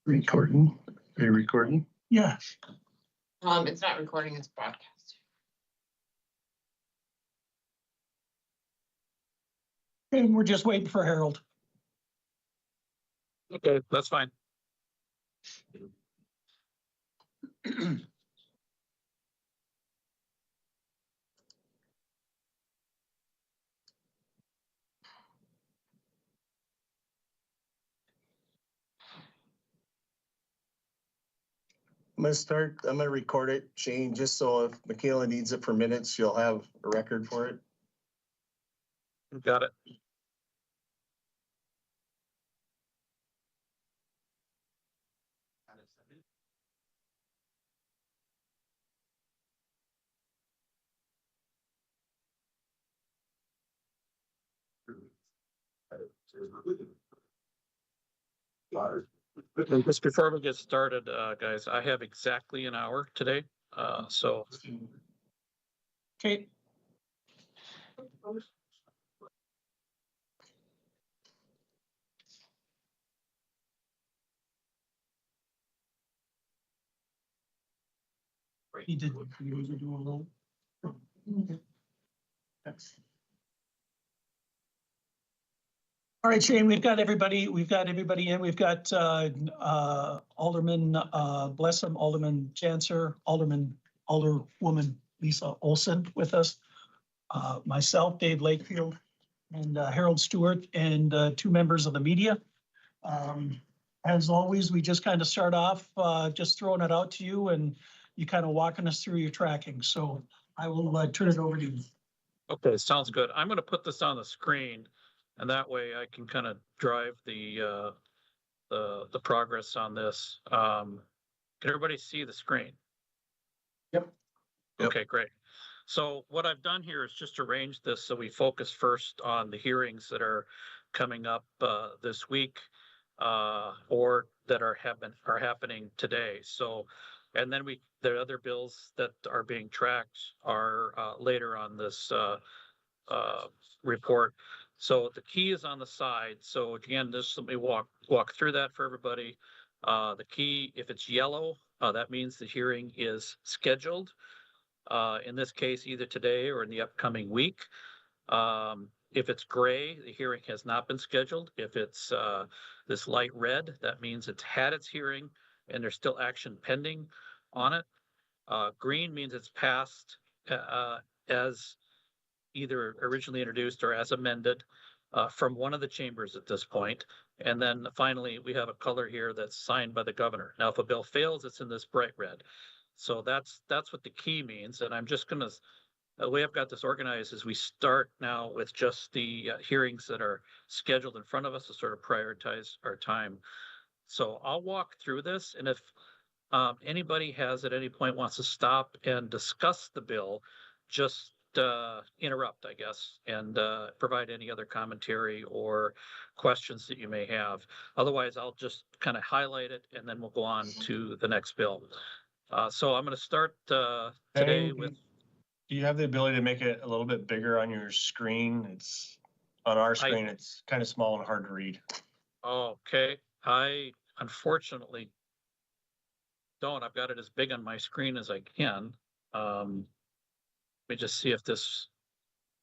Recording. Are you recording? Yes. It's not recording, it's broadcast. And we're just waiting for Harold. Okay, that's fine. I'm gonna record it, Shane, just so if Michaela needs it for minutes, she'll have a record for it. Got it. And just before we get started, guys, I have exactly an hour today. So Okay. He did. He was doing a little. All right, Shane, we've got everybody in. We've got Alderman Blessum, Alderman Chancer, Alderwoman Lisa Olson with us. Myself, Dave Lakefield, and Harold Stewart, and two members of the media. As always, we just kind of start off just throwing it out to you, and you kind of walking us through your tracking. So I will turn it over to you. okay, sounds good. I'm going to put this on the screen, and that way I can kind of drive the progress on this. Can everybody see the screen? Yep. Okay, great. So what I've done here is just arrange this so we focus first on the hearings that are coming up this week or that are happening today. So, and then the other bills that are being tracked are later on this report. So the key is on the side. So again, just let me walk through that for everybody. The key, if it's yellow, that means the hearing is scheduled. In this case, either today or in the upcoming week. If it's gray, the hearing has not been scheduled. If it's this light red, that means it's had its hearing and there's still action pending on it. Green means it's passed as either originally introduced or as amended from one of the chambers at this point. And then finally, we have a color here that's signed by the governor. Now, if a bill fails, it's in this bright red. So that's what the key means. And I'm just gonna, the way I've got this organized is we start now with just the hearings that are scheduled in front of us to sort of prioritize our time. So I'll walk through this, and if anybody has at any point wants to stop and discuss the bill, just interrupt, I guess, and provide any other commentary or questions that you may have. Otherwise, I'll just kind of highlight it and then we'll go on to the next bill. So I'm going to start today with. Do you have the ability to make it a little bit bigger on your screen? It's on our screen, it's kind of small and hard to read. Okay, I unfortunately don't. I've got it as big on my screen as I can. Let me just see if this,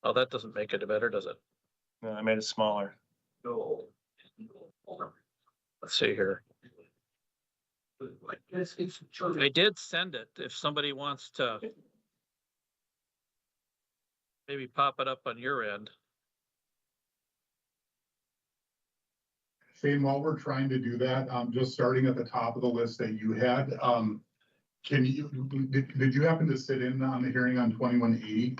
oh, that doesn't make it better, does it? No, I made it smaller. No. Let's see here. I did send it. If somebody wants to maybe pop it up on your end. Shane, while we're trying to do that, just starting at the top of the list that you had, did you happen to sit in on the hearing on 2180?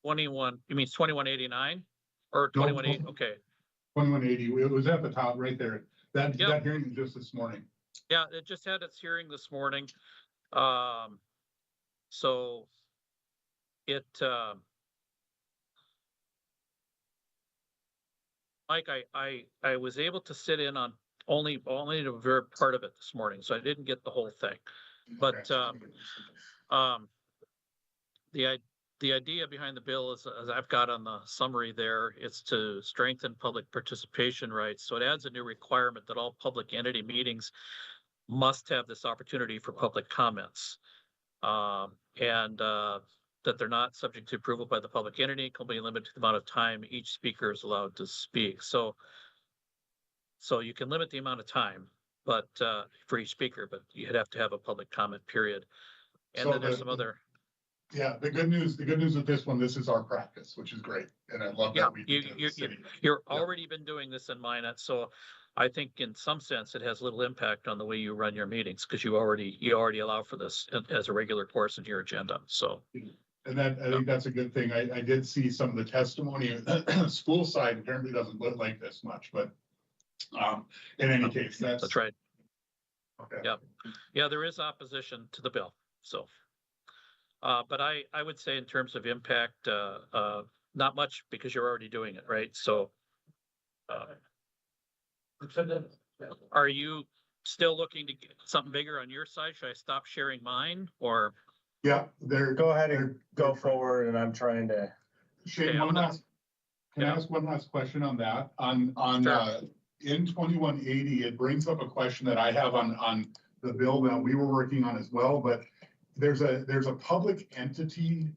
21, you mean 2189 or 2180? Okay. 2180, it was at the top right there. That hearing was just this morning. Yeah, it just had its hearing this morning. So it, Mike, I was able to sit in on only a very part of it this morning, so I didn't get the whole thing. But the idea behind the bill is, as I've got on the summary there, it's to strengthen public participation rights. So it adds a new requirement that all public entity meetings must have this opportunity for public comments. And that they're not subject to approval by the public entity, can be limited to the amount of time each speaker is allowed to speak. So you can limit the amount of time, but for each speaker, but you'd have to have a public comment period. And So then there's some other. Yeah, the good news with this one, this is our practice, which is great. And I love Yeah, that we do it in the city. you're already been doing this in Minot, so I think in some sense it has little impact on the way you run your meetings, because you already allow for this as a regular course in your agenda, so. And that, I think that's a good thing. I did see some of the testimony, school side apparently doesn't look like this much, but in any case, That's right. Okay. Yeah. Yeah, there is opposition to the bill, so. But I would say in terms of impact, not much, because you're already doing it, right? So. Are you still looking to get something bigger on your side? Should I stop sharing mine, or? Yeah, there. Go ahead and go forward, and I'm trying to. Shane, Okay, one I'm gonna- last, can I Yeah. ask one last question on that? On, Sure. in 2180, it brings up a question that I have on the bill that we were working on as well, but there's a public entity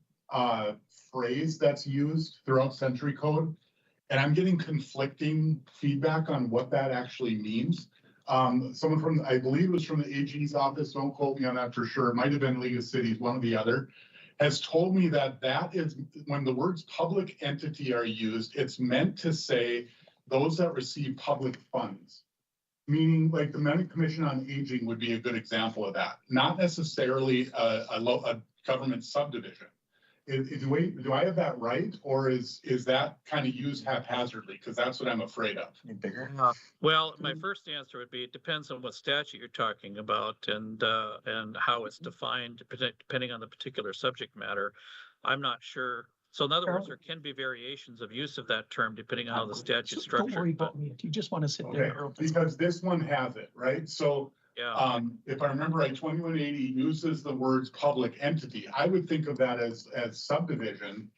phrase that's used throughout Century Code. And I'm getting conflicting feedback on what that actually means. Someone from, I believe it was from the AG's office, don't quote me on that for sure, it might have been League of Cities, one or the other, has told me that is, when the words public entity are used, it's meant to say those that receive public funds. Meaning, like the Menton Commission on Aging would be a good example of that, not necessarily a government subdivision. Do I have that right, or is that kind of used haphazardly? Because that's what I'm afraid of. Bigger. Well, my first answer would be, it depends on what statute you're talking about and how it's defined, depending on the particular subject matter. I'm not sure. So in other words, there can be variations of use of that term depending on how the statute's Don't worry structured. about me. You just want to sit Okay, there. because this one has it, right? So Yeah, if I remember right, 2180 uses the words public entity. I would think of that as subdivision.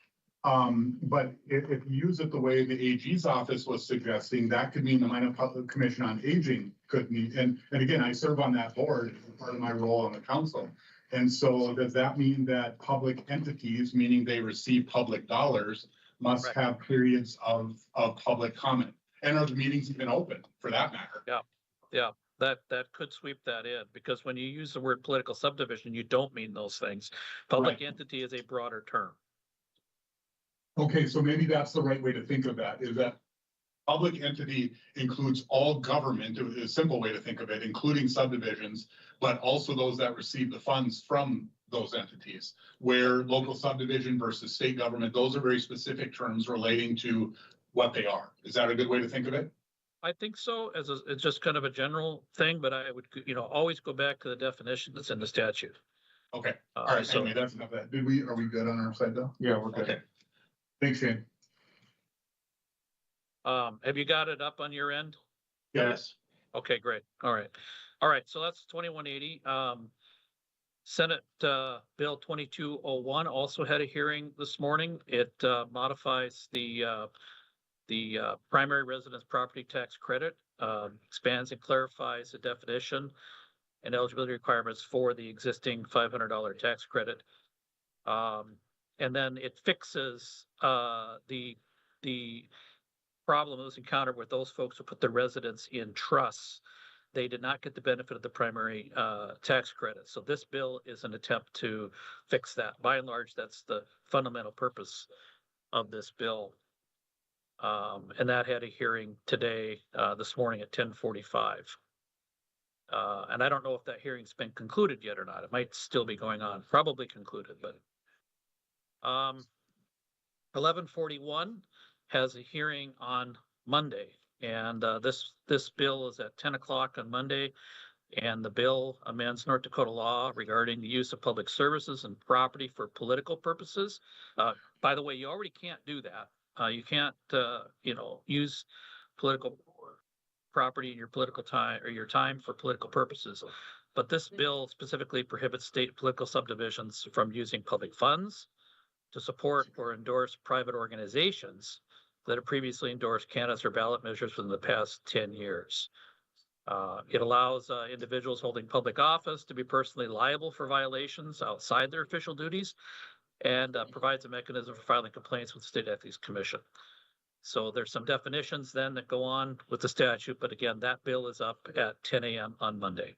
But if you use it the way the AG's office was suggesting, that could mean the Minot Public Commission on Aging could mean, and again, I serve on that board as part of my role on the council. And so does that mean that public entities, meaning they receive public dollars, must Right. have periods of public comment? And are the meetings even open for that matter? yeah, that could sweep that in, because when you use the word political subdivision, you don't mean those things. Public Right. entity is a broader term. Okay, so maybe that's the right way to think of that, is that public entity includes all government, a simple way to think of it, including subdivisions, but also those that receive the funds from those entities, where local subdivision versus state government, those are very specific terms relating to what they are. Is that a good way to think of it? I think so, it's just kind of a general thing, but I would, always go back to the definition that's in the statute. Okay, all right, So, anyway, that's enough of that. Are we good on our side though? Yeah, we're Okay. Thanks, Shane. have you got it up on your end? Yes. Okay, great. All right. So that's 2180. Senate Bill 2201 also had a hearing this morning. It modifies the primary residence property tax credit, expands and clarifies the definition and eligibility requirements for the existing $500 tax credit. And then it fixes the problem that was encountered with those folks who put their residence in trusts. They did not get the benefit of the primary tax credit. So this bill is an attempt to fix that. By and large, that's the fundamental purpose of this bill. And that had a hearing today, this morning at 10:45. And I don't know if that hearing's been concluded yet or not. It might still be going on, probably concluded, but 1141 has a hearing on Monday. And this bill is at 10 o'clock on Monday. And the bill amends North Dakota law regarding the use of public services and property for political purposes. By the way, you already can't do that. You can't, use political property in your political time or your time for political purposes. But this bill specifically prohibits state political subdivisions from using public funds, to support or endorse private organizations that have previously endorsed candidates or ballot measures within the past 10 years. It allows individuals holding public office to be personally liable for violations outside their official duties, and provides a mechanism for filing complaints with the State Ethics Commission. So there's some definitions then that go on with the statute, but again, that bill is up at 10 a.m. on Monday.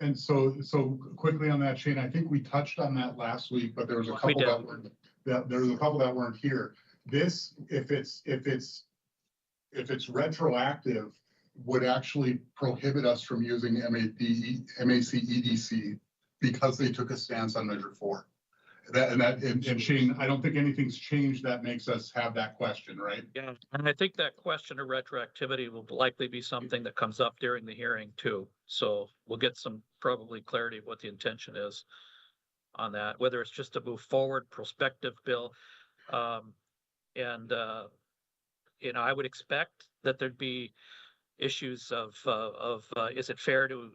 And so quickly on that, Shane, I think we touched on that last week, but there was a couple did. there was a couple that weren't here. This, if it's retroactive, would actually prohibit us from using MACEDC because they took a stance on Measure 4. And Shane, I don't think anything's changed that makes us have that question, right? Yeah, and I think that question of retroactivity will likely be something that comes up during the hearing too. So we'll get some probably clarity of what the intention is on that, whether it's just to move forward prospective bill. I would expect that there'd be issues of is it fair to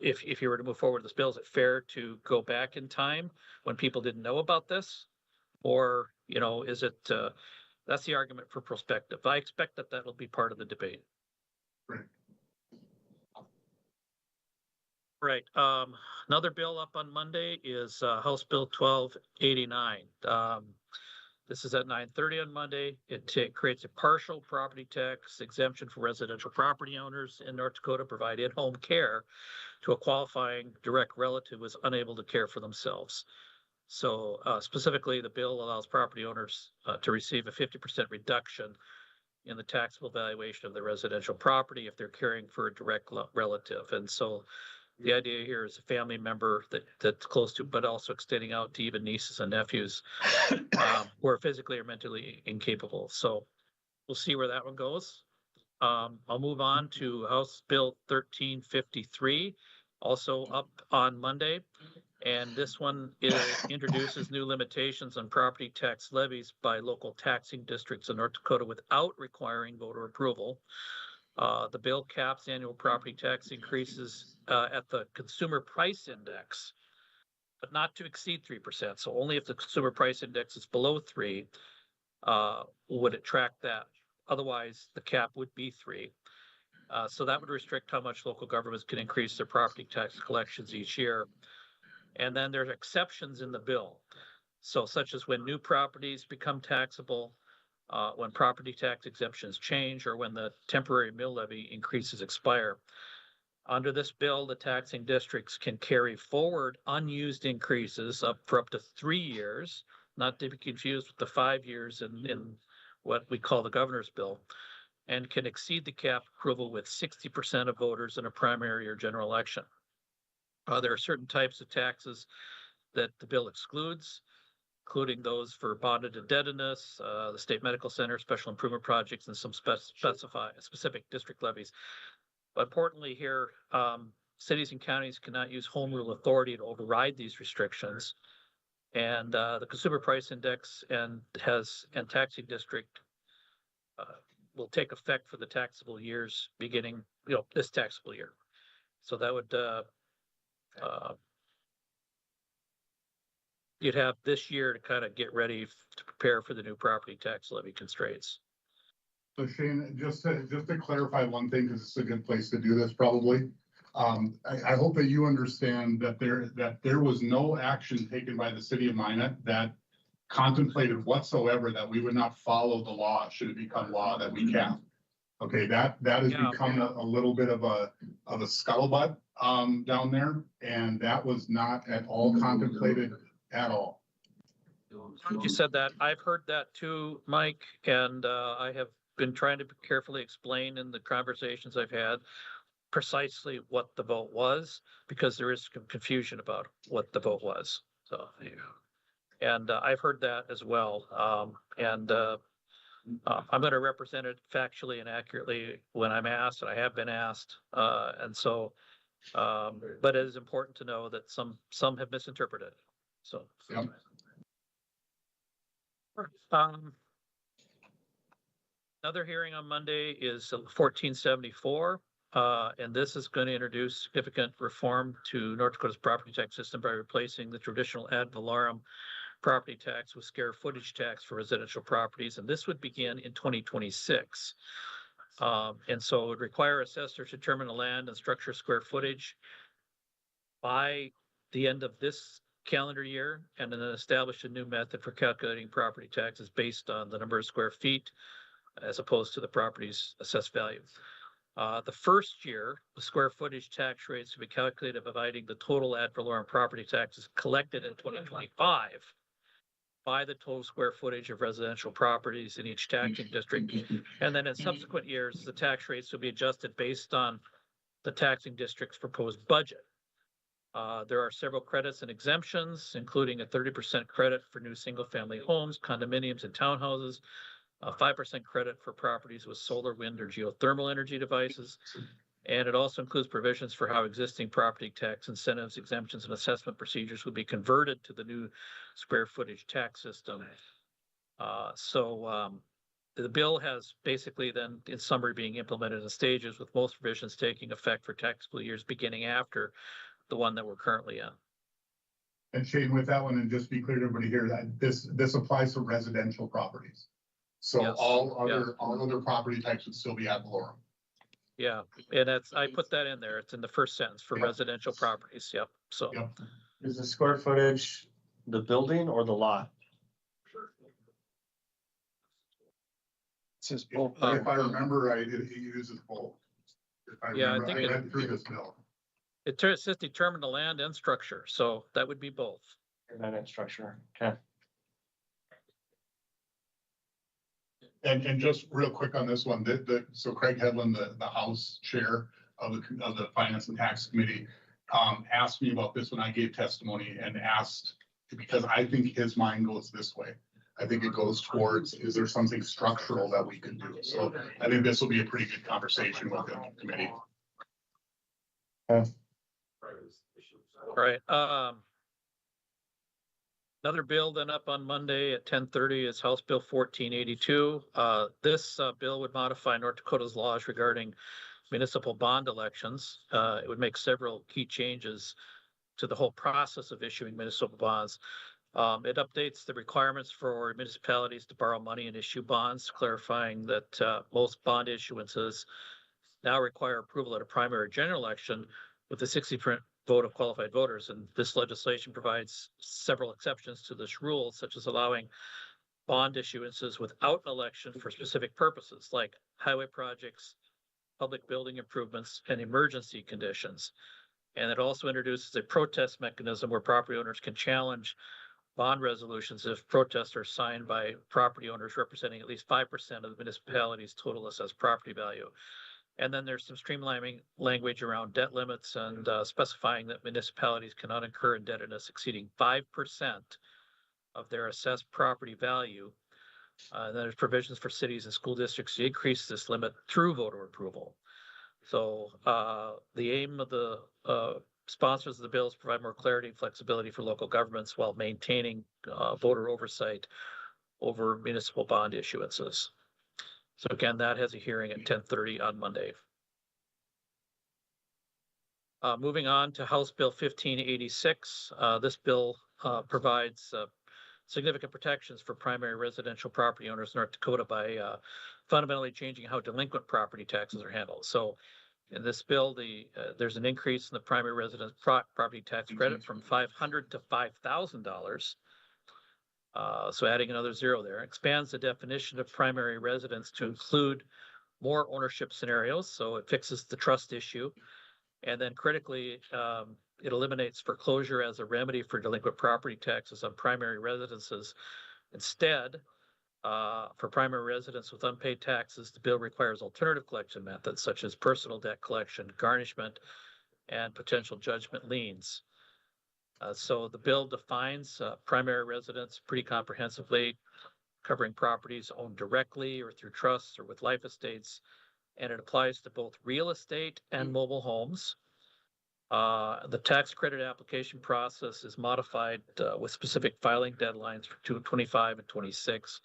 if you were to move forward with this bill, is it fair to go back in time when people didn't know about this? Or, is it, that's the argument for prospective. I expect that that'll be part of the debate. Right. Right. Another bill up on Monday is House Bill 1289. This is at 9:30 on Monday. It creates a partial property tax exemption for residential property owners in North Dakota, provide in-home care to a qualifying direct relative who is unable to care for themselves. So specifically, the bill allows property owners to receive a 50% reduction in the taxable valuation of their residential property if they're caring for a direct relative. And so the idea here is a family member that's close to, but also extending out to even nieces and nephews who are physically or mentally incapable. So we'll see where that one goes. I'll move on to House Bill 1353, also up on Monday. And this one introduces new limitations on property tax levies by local taxing districts in North Dakota without requiring voter approval. The bill caps annual property tax increases at the consumer price index, but not to exceed 3%. So only if the consumer price index is below 3 would it track that. Otherwise, the cap would be 3. So that would restrict how much local governments can increase their property tax collections each year. And then there's exceptions in the bill. So such as when new properties become taxable, when property tax exemptions change, or when the temporary mill levy increases expire. Under this bill, the taxing districts can carry forward unused increases for up to 3 years, not to be confused with the 5 years in what we call the governor's bill, and can exceed the cap approval with 60% of voters in a primary or general election. There are certain types of taxes that the bill excludes, including those for bonded indebtedness, the state medical center, special improvement projects, and some specific district levies. But importantly here, cities and counties cannot use home rule authority to override these restrictions. And the consumer price index and taxing district will take effect for the taxable years beginning, this taxable year. So that would you'd have this year to kind of get ready to prepare for the new property tax levy constraints. So Shane, just to clarify one thing, because it's a good place to do this probably. I hope that you understand that there was no action taken by the city of Minot that contemplated whatsoever that we would not follow the law should it become law that we cap. Okay, that has become a little bit of a scuttlebutt down there, and that was not at all contemplated at all. You said that. I've heard that too, Mike, and I have been trying to carefully explain in the conversations I've had precisely what the vote was, because there is confusion about what the vote was. So, and I've heard that as well. I'm going to represent it factually and accurately when I'm asked, and I have been asked. And so, but it is important to know that some have misinterpreted. So, Yep. Another hearing on Monday is 1474, and this is going to introduce significant reform to North Dakota's property tax system by replacing the traditional ad valorem property tax with square footage tax for residential properties, and this would begin in 2026. And so it would require assessors to determine the land and structure square footage by the end of this calendar year, and then establish a new method for calculating property taxes based on the number of square feet as opposed to the property's assessed value. The first year, the square footage tax rates to be calculated by dividing the total ad valorem property taxes collected in 2025 by the total square footage of residential properties in each taxing district. And then in subsequent years, the tax rates will be adjusted based on the taxing district's proposed budget. There are several credits and exemptions, including a 30% credit for new single-family homes, condominiums, and townhouses, a 5% credit for properties with solar, wind, or geothermal energy devices. And it also includes provisions for how existing property tax incentives, exemptions, and assessment procedures would be converted to the new square footage tax system. The bill has basically then, in summary, being implemented in stages, with most provisions taking effect for taxable years beginning after the one that we're currently in. And Shane, with that one, and just be clear to everybody here, that this applies to residential properties. So Yes, all other property types would still be ad valorem. Yeah, and that's, I put that in there. It's in the first sentence for Yep. residential properties. Yep. So Yep. Is the square footage the building or the lot? It's just both. If I remember right, it uses both. If I Yeah, I remember, think I read through this bill. it says determine the land and structure. So that would be both. And then it's structure, okay. And just real quick on this one, so Craig Hedlund, the House Chair of the Finance and Tax Committee, asked me about this when I gave testimony, and asked, because I think his mind goes this way. I think it goes towards, is there something structural that we can do? So I think this will be a pretty good conversation with the committee. All right. Another bill then up on Monday at 10:30 is House Bill 1482. This bill would modify North Dakota's laws regarding municipal bond elections. It would make several key changes to the whole process of issuing municipal bonds. It updates the requirements for municipalities to borrow money and issue bonds, clarifying that most bond issuances now require approval at a primary or general election with a 60% vote of qualified voters. And this legislation provides several exceptions to this rule, such as allowing bond issuances without an election for specific purposes, like highway projects, public building improvements, and emergency conditions. And it also introduces a protest mechanism where property owners can challenge bond resolutions if protests are signed by property owners representing at least 5% of the municipality's total assessed property value. And then there's some streamlining language around debt limits and specifying that municipalities cannot incur indebtedness exceeding 5% of their assessed property value. And then there's provisions for cities and school districts to increase this limit through voter approval. So the aim of the sponsors of the bill is to provide more clarity and flexibility for local governments while maintaining voter oversight over municipal bond issuances. So again, that has a hearing at 10:30 on Monday. Moving on to House Bill 1586. This bill provides significant protections for primary residential property owners in North Dakota by fundamentally changing how delinquent property taxes are handled. So in this bill, there's an increase in the primary residence property tax credit from $500 to $5,000. So adding another zero there, expands the definition of primary residence to include more ownership scenarios. So it fixes the trust issue. And then critically, it eliminates foreclosure as a remedy for delinquent property taxes on primary residences. Instead, for primary residents with unpaid taxes, the bill requires alternative collection methods such as personal debt collection, garnishment, and potential judgment liens. So the bill defines primary residence pretty comprehensively, covering properties owned directly or through trusts or with life estates, and it applies to both real estate and mobile homes. The tax credit application process is modified with specific filing deadlines for 2025 and 26.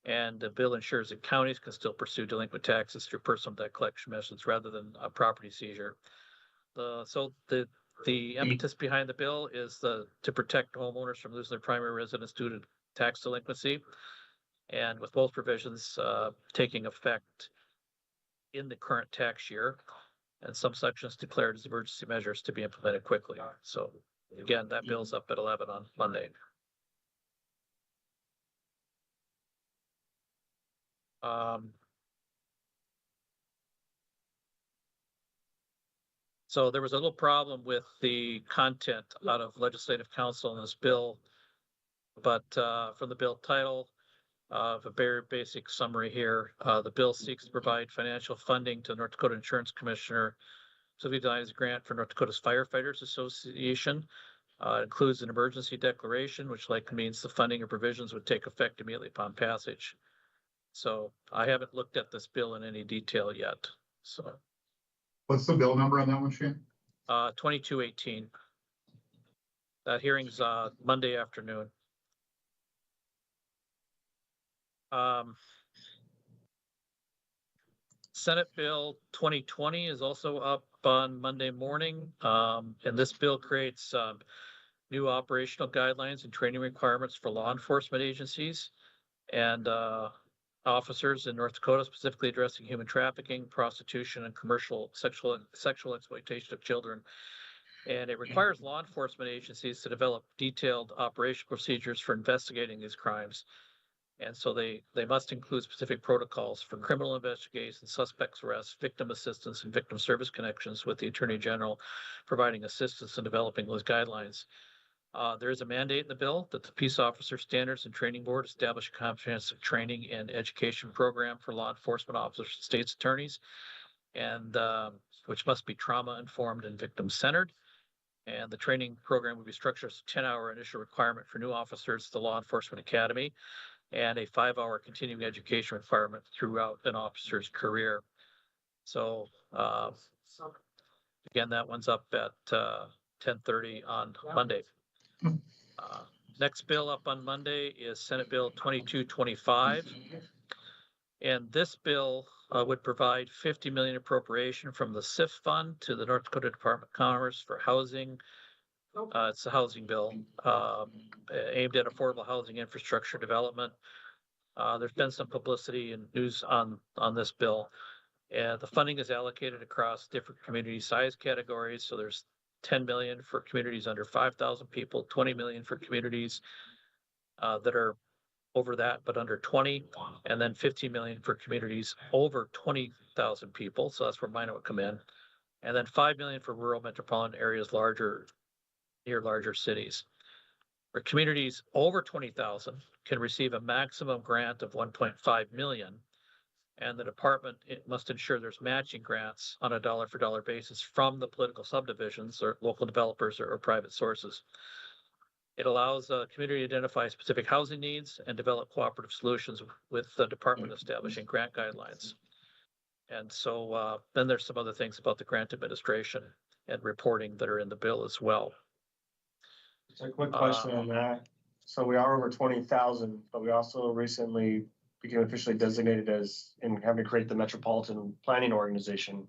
And the bill ensures that counties can still pursue delinquent taxes through personal debt collection methods rather than a property seizure. So the The impetus behind the bill is to protect homeowners from losing their primary residence due to tax delinquency. And with both provisions taking effect in the current tax year, and some sections declared as emergency measures to be implemented quickly. So again, that bill's up at 11 on Monday. So there was a little problem with the content out of Legislative Council in this bill, but from the bill title, a very basic summary here. The bill seeks to provide financial funding to the North Dakota Insurance Commissioner to utilize a grant for North Dakota's Firefighters Association. It includes an emergency declaration, which likely means the funding or provisions would take effect immediately upon passage. So I haven't looked at this bill in any detail yet. So What's the bill number on that one, Shane? 2218. That hearing's Monday afternoon. Senate Bill 2020 is also up on Monday morning. And this bill creates new operational guidelines and training requirements for law enforcement agencies and officers in North Dakota, specifically addressing human trafficking, prostitution, and commercial sexual exploitation of children. And it requires law enforcement agencies to develop detailed operational procedures for investigating these crimes. And so they must include specific protocols for criminal investigation, suspects arrests, victim assistance, and victim service connections, with the Attorney General providing assistance in developing those guidelines. There is a mandate in the bill that the Peace Officer Standards and Training Board establish a comprehensive training and education program for law enforcement officers and state's attorneys, and which must be trauma informed and victim centered. And the training program would be structured as a 10-hour initial requirement for new officers at the Law Enforcement Academy, and a 5-hour continuing education requirement throughout an officer's career. So again, that one's up at 10:30 on Monday. Next bill up on Monday is Senate Bill 2225. And this bill would provide 50 million appropriation from the SIF fund to the North Dakota Department of Commerce for housing. It's a housing bill aimed at affordable housing infrastructure development. There's been some publicity and news on this bill. And the funding is allocated across different community size categories. So there's 10 million for communities under 5,000 people, 20 million for communities that are over that, but under 20, and then 15 million for communities over 20,000 people. So that's where mine would come in. And then 5 million for rural metropolitan areas near larger cities. For communities over 20,000 can receive a maximum grant of 1.5 million. And the department must ensure there's matching grants on a dollar for dollar basis from the political subdivisions or local developers or private sources. It allows a community to identify specific housing needs and develop cooperative solutions with the department establishing grant guidelines. And so then there's some other things about the grant administration and reporting that are in the bill as well. So a quick question on that. So we are over 20,000, but we also recently became officially designated as in having to create the Metropolitan Planning Organization.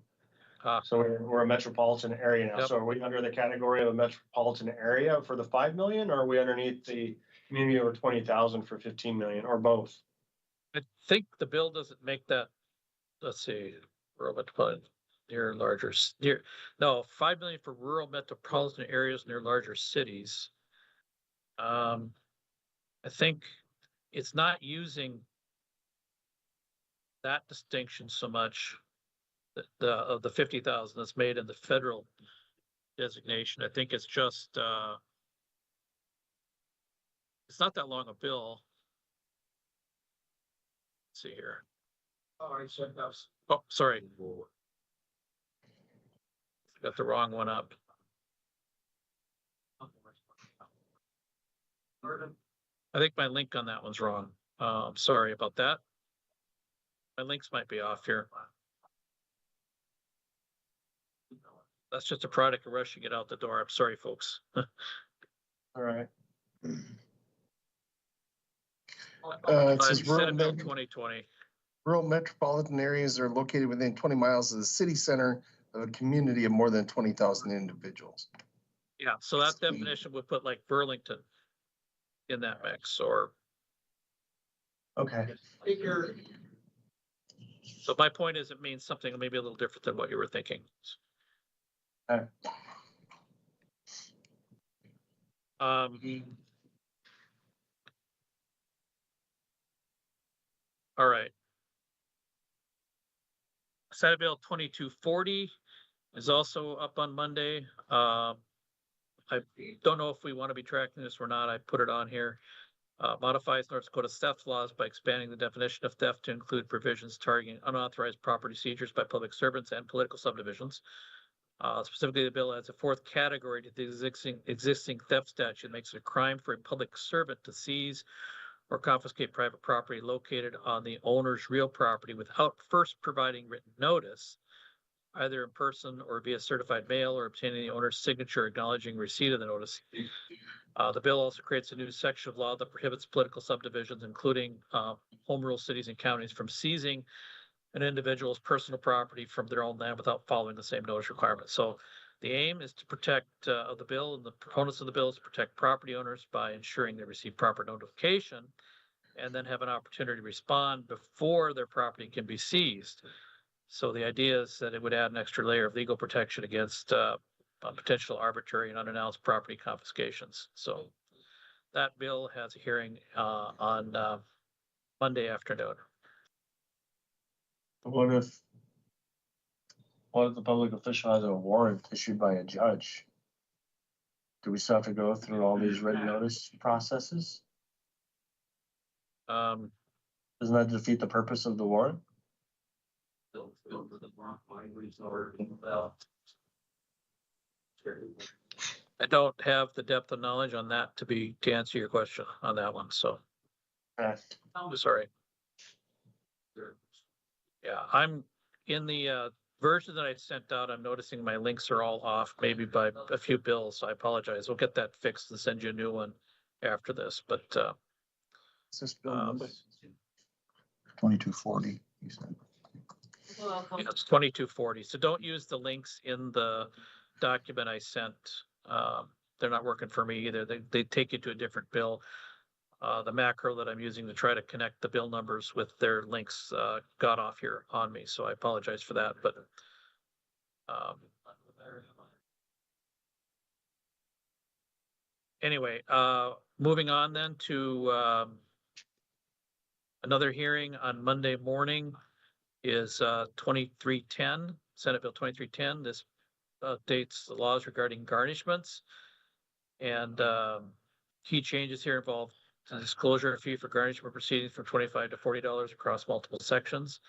So we're a metropolitan area now. Yep. So are we under the category of a metropolitan area for the 5 million, or are we underneath the community over 20,000 for 15 million, or both? I think the bill doesn't make that. Let's see, rural metropolitan near larger, 5 million for rural metropolitan areas near larger cities. I think it's not using that distinction so much. Of the 50,000 that's made in the federal designation. I think it's just it's not that long a bill. Let's see here. Oh, sorry. Got the wrong one up. I think my link on that one's wrong. Sorry about that. My links might be off here. That's just a product of rushing it out the door. I'm sorry, folks. All right. It says Senate Bill 2020. rural metropolitan areas are located within 20 miles of the city center of a community of more than 20,000 individuals. Yeah, so that definition would put like Burlington in that mix, or, Okay. so my point is it means something maybe a little different than what you were thinking. Alright. All right. Senate Bill 2240 is also up on Monday. I don't know if we want to be tracking this or not. I put it on here. Modifies North Dakota theft laws by expanding the definition of theft to include provisions targeting unauthorized property seizures by public servants and political subdivisions. Specifically, the bill adds a fourth category to the existing theft statute, makes it a crime for a public servant to seize or confiscate private property located on the owner's real property without first providing written notice, either in person or via certified mail, or obtaining the owner's signature acknowledging receipt of the notice. The bill also creates a new section of law that prohibits political subdivisions, including home rule cities and counties, from seizing an individual's personal property from their own land without following the same notice requirement. So the aim is to protect the bill, and the proponents of the bill is to protect property owners by ensuring they receive proper notification and then have an opportunity to respond before their property can be seized. So the idea is that it would add an extra layer of legal protection against potential arbitrary and unannounced property confiscations. So that bill has a hearing on Monday afternoon. What if the public official has a warrant issued by a judge? Do we still have to go through all these written notice processes? Um, Doesn't that defeat the purpose of the warrant? I don't have the depth of knowledge on that to answer your question on that one, so I'm sorry. Yeah, I'm in the version that I sent out. I'm noticing my links are all off, maybe by a few bills. So I apologize. We'll get that fixed and send you a new one after this, but Is this bill number? 2240, you said. Welcome. it's 2240. So don't use the links in the document I sent. They're not working for me either. They take you to a different bill. The macro that I'm using to try to connect the bill numbers with their links got off here on me, so I apologize for that, but anyway, moving on then to another hearing on Monday morning is 2310, Senate Bill 2310. This updates the laws regarding garnishments, and key changes here involve the disclosure and fee for garnishment proceedings from $25 to $40 across multiple sections.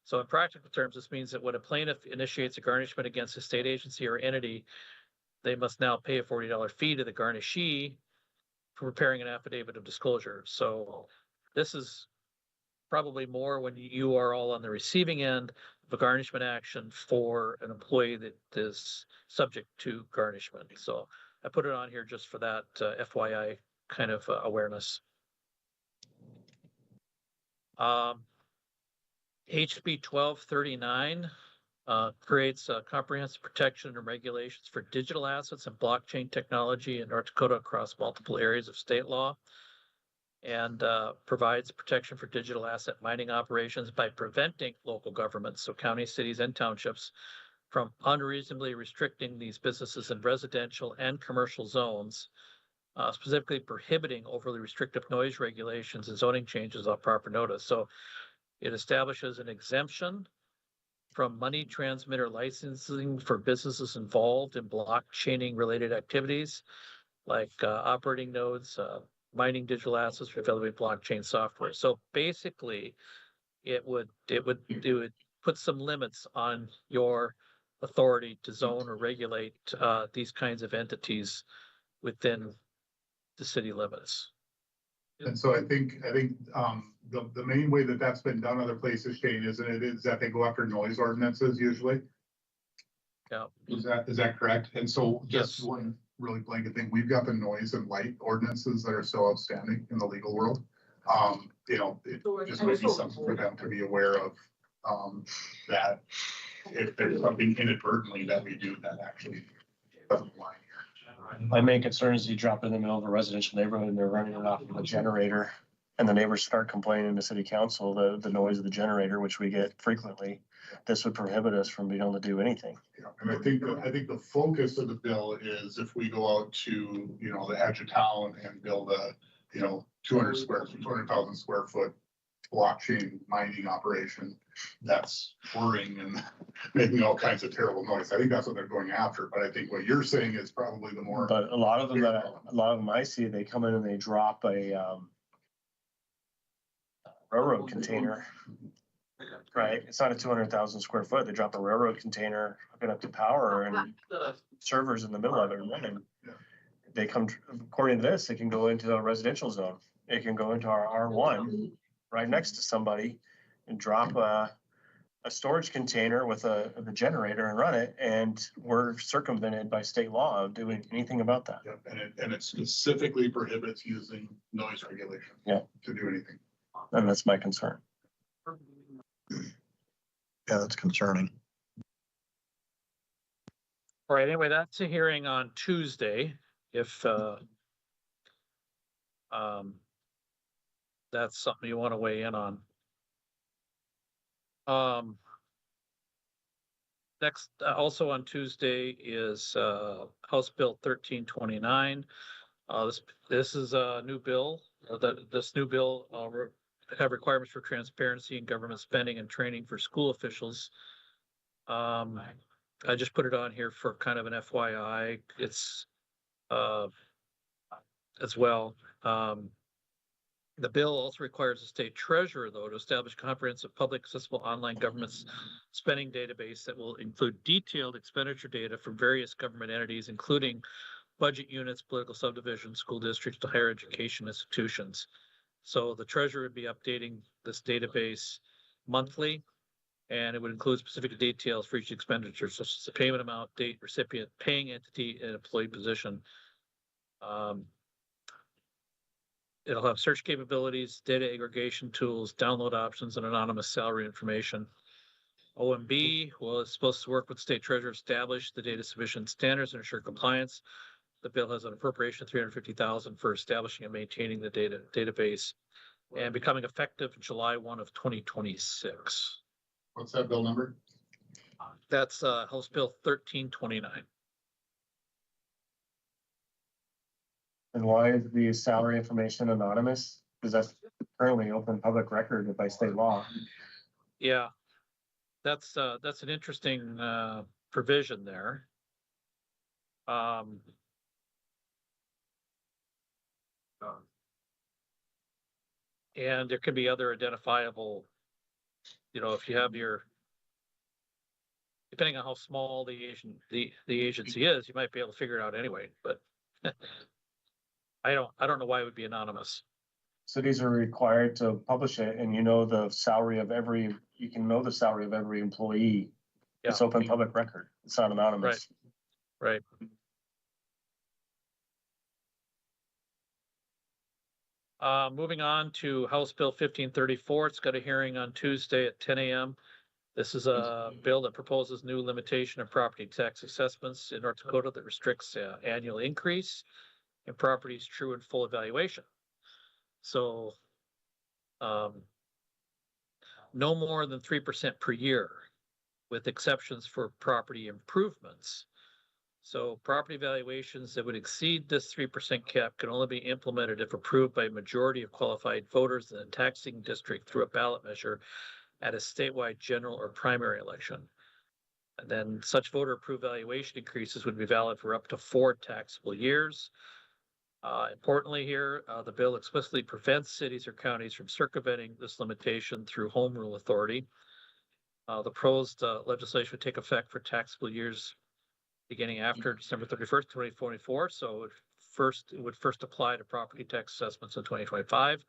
So in practical terms, this means that when a plaintiff initiates a garnishment against a state agency or entity, they must now pay a $40 fee to the garnishee for preparing an affidavit of disclosure. So this is probably more when you are all on the receiving end of a garnishment action for an employee that is subject to garnishment. So I put it on here just for that FYI kind of awareness. HB 1239 creates comprehensive protection and regulations for digital assets and blockchain technology in North Dakota across multiple areas of state law, and provides protection for digital asset mining operations by preventing local governments, so counties, cities, and townships, from unreasonably restricting these businesses in residential and commercial zones, specifically prohibiting overly restrictive noise regulations and zoning changes without proper notice. So it establishes an exemption from money transmitter licensing for businesses involved in blockchaining related activities like operating nodes, mining digital assets for developing blockchain software. So basically, it would put some limits on your authority to zone or regulate these kinds of entities within the city limits. And so I think, the main way that that's been done other places, Shane, isn't it, is that they go after noise ordinances usually? Yeah. Is that correct? And so just Yes. one really blanket thing, we've got the noise and light ordinances that are still outstanding in the legal world. It just might be something for them to be aware of, that if there's something inadvertently that we do that actually doesn't lie here. My main concern is you drop it in the middle of a residential neighborhood and they're running it off of a generator. And the neighbors start complaining to city council, the noise of the generator, which we get frequently. This would prohibit us from being able to do anything. Yeah, and I think the focus of the bill is if we go out to, the edge of town and build a, 200,000 square foot blockchain mining operation, that's whirring and making all kinds of terrible noise. I think that's what they're going after, but I think what you're saying is probably the more. But a lot of them I see, they come in and they drop a railroad container. Right, it's not a 200,000 square foot. They drop a railroad container, hook it up to power and servers in the middle of it and running. Yeah. They come, according to this, they can go into a residential zone. It can go into our R1 right next to somebody and drop a storage container with the generator and run it. And we're circumvented by state law of doing anything about that. Yep, and it specifically prohibits using noise regulation. Yeah. To do anything. And that's my concern. Yeah, that's concerning. All right, anyway, that's a hearing on Tuesday, if that's something you want to weigh in on. Next, also on Tuesday is House Bill 1329. This is a new bill. This new bill have requirements for transparency in government spending and training for school officials. I just put it on here for kind of an FYI. It's as well. The bill also requires the state treasurer, though, to establish a comprehensive public accessible online government spending database that will include detailed expenditure data from various government entities, including budget units, political subdivisions, school districts, to higher education institutions. So the treasurer would be updating this database monthly, and it would include specific details for each expenditure, such as the payment amount, date, recipient, paying entity, and employee position. It'll have search capabilities, data aggregation tools, download options, and anonymous salary information. OMB is supposed to work with state treasurer, establish the data submission standards and ensure compliance. The bill has an appropriation of $350,000 for establishing and maintaining the database and becoming effective July 1 of 2026. What's that bill number? That's House Bill 1329. And why is the salary information anonymous? Because that's currently open public record by state law. Yeah, that's an interesting provision there. And there can be other identifiable, if you have your, depending on how small the agency is, you might be able to figure it out anyway, but I don't know why it would be anonymous. Cities are required to publish it and you can know the salary of every employee. It's Yeah. open public record. It's not anonymous. Right. Moving on to House Bill 1534. It's got a hearing on Tuesday at 10 a.m. This is a bill that proposes new limitation of property tax assessments in North Dakota that restricts annual increase in property's true and full evaluation. So no more than 3% per year, with exceptions for property improvements. So property valuations that would exceed this 3% cap can only be implemented if approved by a majority of qualified voters in the taxing district through a ballot measure at a statewide general or primary election. And then such voter approved valuation increases would be valid for up to 4 taxable years. Importantly here, the bill explicitly prevents cities or counties from circumventing this limitation through home rule authority. The proposed legislation would take effect for taxable years beginning after December 31st, 2024. So it would first apply to property tax assessments in 2025.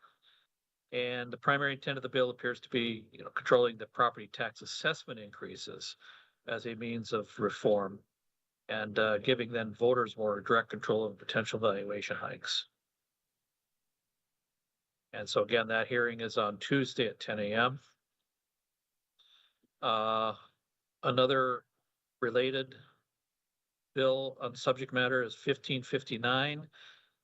And the primary intent of the bill appears to be, controlling the property tax assessment increases as a means of reform and giving then voters more direct control of potential valuation hikes. And so again, that hearing is on Tuesday at 10 a.m. Another related bill on subject matter is 1559.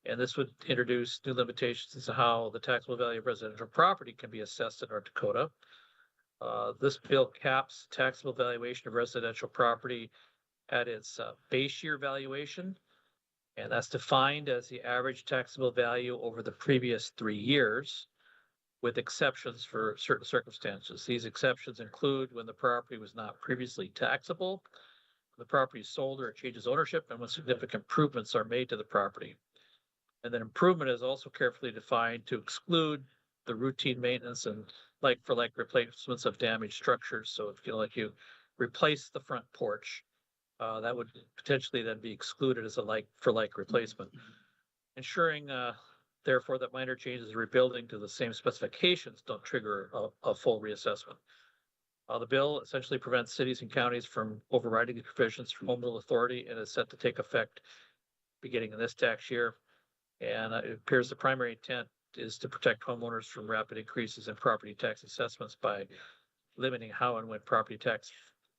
And this would introduce new limitations as to how the taxable value of residential property can be assessed in North Dakota. This bill caps taxable valuation of residential property at its base year valuation. And that's defined as the average taxable value over the previous 3 years, with exceptions for certain circumstances. These exceptions include when the property was not previously taxable, the property is sold or it changes ownership, and when significant improvements are made to the property. And then improvement is also carefully defined to exclude the routine maintenance and like-for-like replacements of damaged structures. So if you replace the front porch, that would potentially then be excluded as a like-for-like replacement. Ensuring, therefore, that minor changes in rebuilding to the same specifications don't trigger a full reassessment. The bill essentially prevents cities and counties from overriding the provisions from Home Rule Authority and is set to take effect beginning in this tax year. And it appears the primary intent is to protect homeowners from rapid increases in property tax assessments by limiting how and when property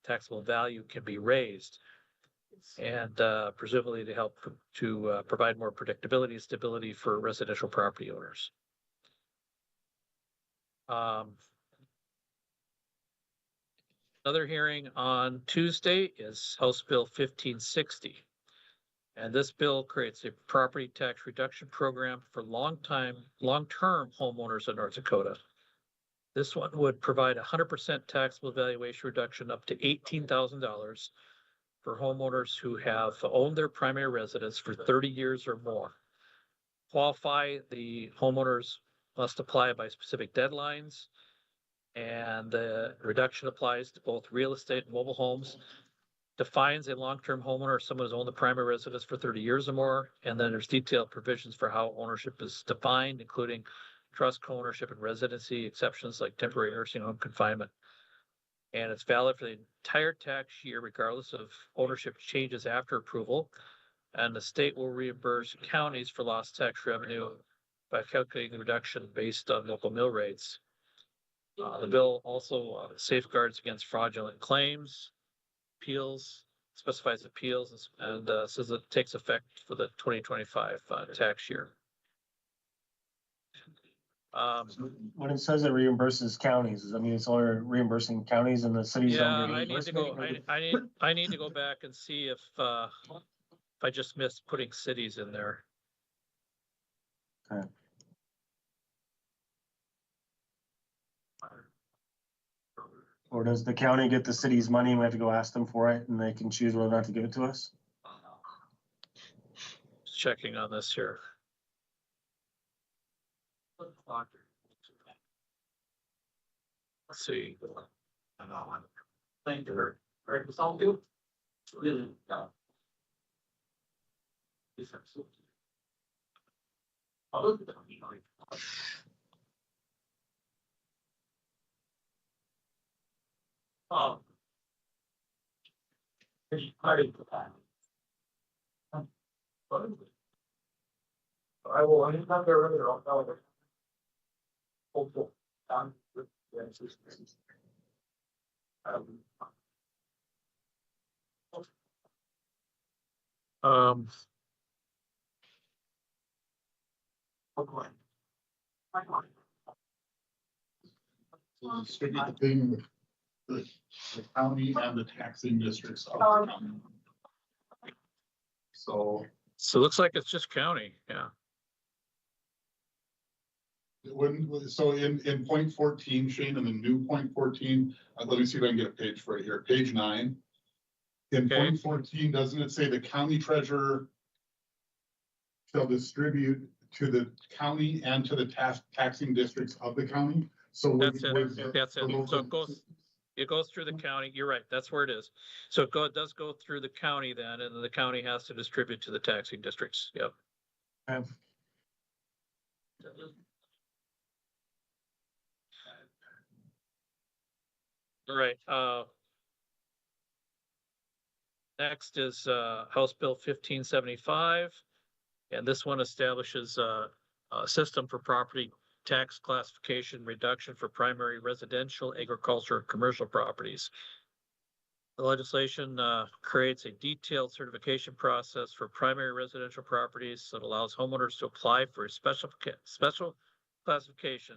taxable value can be raised, and presumably to help to provide more predictability and stability for residential property owners. Another hearing on Tuesday is House Bill 1560. And this bill creates a property tax reduction program for long-term homeowners in North Dakota. This one would provide 100% taxable valuation reduction up to $18,000 for homeowners who have owned their primary residence for 30 years or more. Qualify, the homeowners must apply by specific deadlines, and the reduction applies to both real estate and mobile homes. Defines a long-term homeowner as someone who's owned the primary residence for 30 years or more. And then there's detailed provisions for how ownership is defined, including trust co-ownership and residency exceptions like temporary nursing home confinement. And it's valid for the entire tax year, regardless of ownership changes after approval. And the state will reimburse counties for lost tax revenue by calculating the reduction based on local mill rates. The bill also safeguards against fraudulent claims, appeals, specifies appeals, and says it takes effect for the 2025 tax year. When it says it reimburses counties, does that mean it's only reimbursing counties and the cities Yeah, don't get I need to go. reimbursement? I need to go back and see if I just missed putting cities in there. Okay. Or does the county get the city's money and we have to go ask them for it and they can choose whether or not to give it to us? Just checking on this here. Let's see. Thank you. Very you. Really. I will, I have their other, I'll tell them. Hopeful. Distributing the county and the taxing districts of the county. So So it looks like it's just county, yeah. so in point 14, Shane, in the new point 14, let me see if I can get a page for it here, page 9. In Okay. point 14, doesn't it say the county treasurer shall distribute to the county and to the taxing districts of the county? So That's it. That's it. So it goes through the county. You're right. That's where it is. So it does go through the county then, and then the county has to distribute to the taxing districts. Yep. Okay. All right. Next is House Bill 1575. And this one establishes a system for property tax classification reduction for primary residential, agriculture, and commercial properties. The legislation creates a detailed certification process for primary residential properties that allows homeowners to apply for a special classification,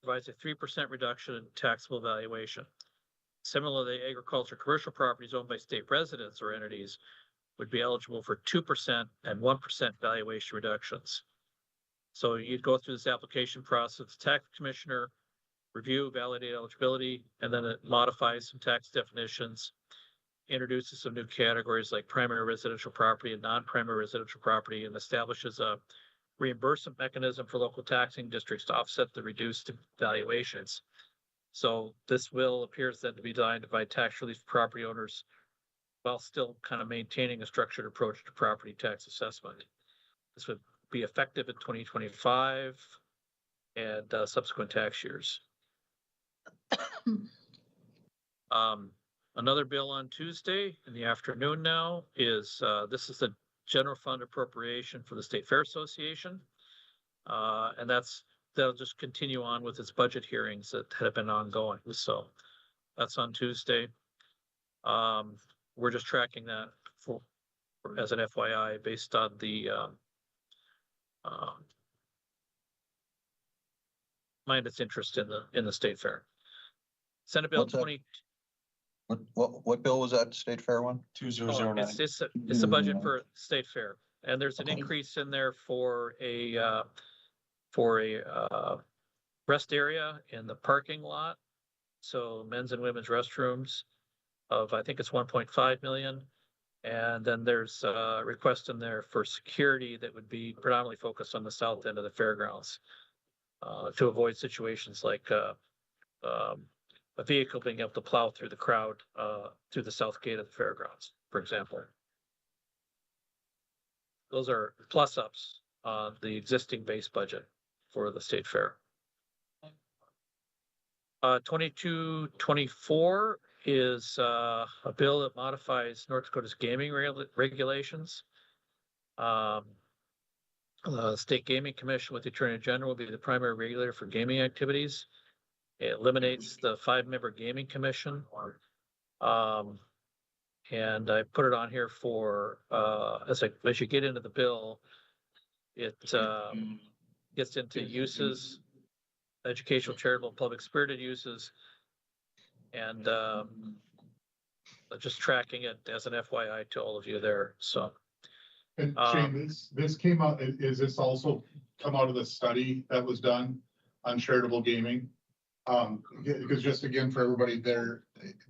provides a 3% reduction in taxable valuation. Similarly, agriculture commercial properties owned by state residents or entities would be eligible for 2% and 1% valuation reductions. So you'd go through this application process, tax commissioner, review, validate eligibility, and then it modifies some tax definitions, introduces some new categories like primary residential property and non-primary residential property, and establishes a reimbursement mechanism for local taxing districts to offset the reduced valuations. So this bill appears then to be designed to provide tax relief for property owners while still kind of maintaining a structured approach to property tax assessment. This would be effective in 2025 and subsequent tax years. Another bill on Tuesday in the afternoon now is, this is the general fund appropriation for the State Fair Association. And that'll just continue on with its budget hearings that have been ongoing. So that's on Tuesday. We're just tracking that for as an FYI based on the mind its interest in the State Fair. Senate Bill What's that? 20. What bill was that, State Fair one? 2009. It's a budget for State Fair, and there's an increase in there for a rest area in the parking lot. So men's and women's restrooms of, I think it's 1.5 million. And then there's a request in there for security that would be predominantly focused on the south end of the fairgrounds to avoid situations like a vehicle being able to plow through the crowd through the south gate of the fairgrounds, for example. Those are plus ups on the existing base budget for the State Fair. 2224 is a bill that modifies North Dakota's gaming regulations. State Gaming Commission with the Attorney General will be the primary regulator for gaming activities. It eliminates the 5-member gaming commission. And I put it on here for, as you get into the bill, it gets into uses, educational, charitable, public spirited uses, and just tracking it as an FYI to all of you there, so. And Shane, this came out, is this also come out of the study that was done on charitable gaming? Because just again, for everybody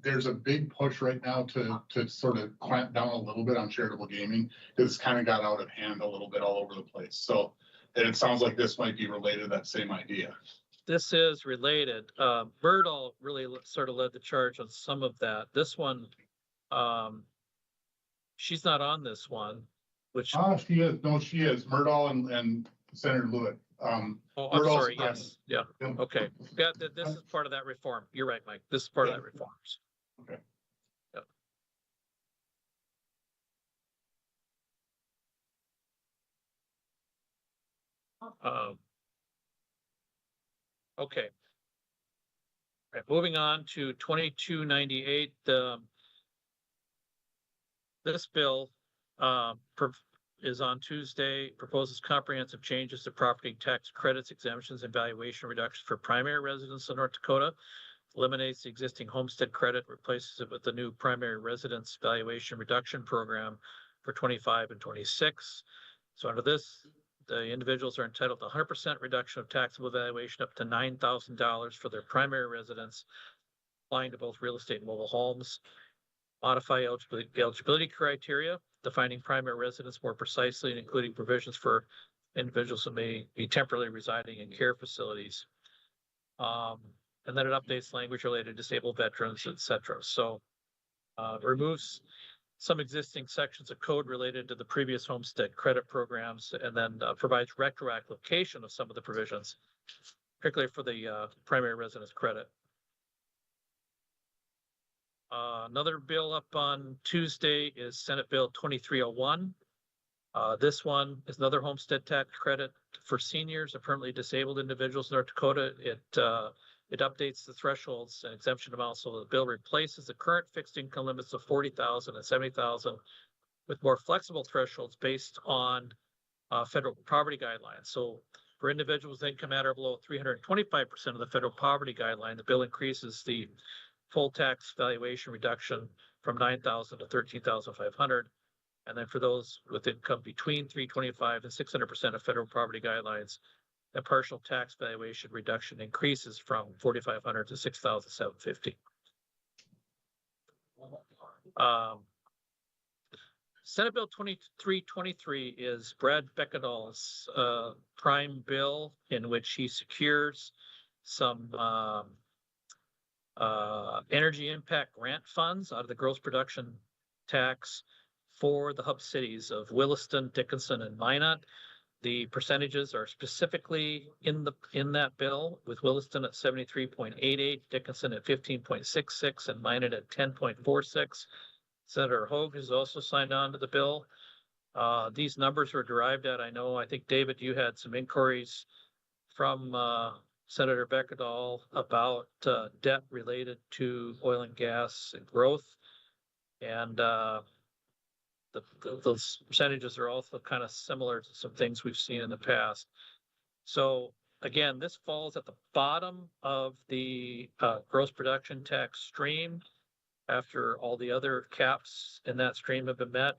there's a big push right now to sort of clamp down a little bit on charitable gaming, because it's kind of got out of hand a little bit all over the place. So, and it sounds like this might be related to that same idea. This is related. Myrtle really sort of led the charge on some of that. This one, she's not on this one, which. She is. No, she is. Myrtle and Senator Lewitt. Oh, I'm Myrtle's sorry. present. Yes. Yeah. Yep. Okay. Yeah, this is part of that reform. You're right, Mike. This is part of that reform. Okay. Yep. Okay. All right, moving on to 2298. This bill is on Tuesday, proposes comprehensive changes to property tax credits, exemptions, and valuation reductions for primary residents in North Dakota, eliminates the existing homestead credit, replaces it with the new primary residence valuation reduction program for 25 and 26. So under this, the individuals are entitled to 100% reduction of taxable valuation up to $9,000 for their primary residence, applying to both real estate and mobile homes. Modify eligibility criteria, defining primary residence more precisely and including provisions for individuals who may be temporarily residing in care facilities. And then it updates language related to disabled veterans, etc. So removes some existing sections of code related to the previous homestead credit programs, and then provides retroactive application of some of the provisions, particularly for the primary residence credit. Another bill up on Tuesday is Senate Bill 2301. This one is another homestead tax credit for seniors and permanently disabled individuals in North Dakota. It It updates the thresholds and exemption amounts, so the bill replaces the current fixed income limits of 40,000 and 70,000 with more flexible thresholds based on federal poverty guidelines. So for individuals with income at or below 325% of the federal poverty guideline, the bill increases the full tax valuation reduction from 9,000 to 13,500. And then for those with income between 325 and 600% of federal poverty guidelines, the partial tax valuation reduction increases from 4,500 to 6,750. Senate Bill 2323 is Brad Beckendall's prime bill in which he secures some energy impact grant funds out of the gross production tax for the hub cities of Williston, Dickinson, and Minot. The percentages are specifically in that bill, with Williston at 73.88, Dickinson at 15.66, and Minot at 10.46. Senator Hogue has also signed on to the bill. These numbers were derived at, I think, David, you had some inquiries from Senator Beckendall about debt related to oil and gas and growth. And those percentages are also kind of similar to some things we've seen in the past. So again, this falls at the bottom of the gross production tax stream after all the other caps in that stream have been met.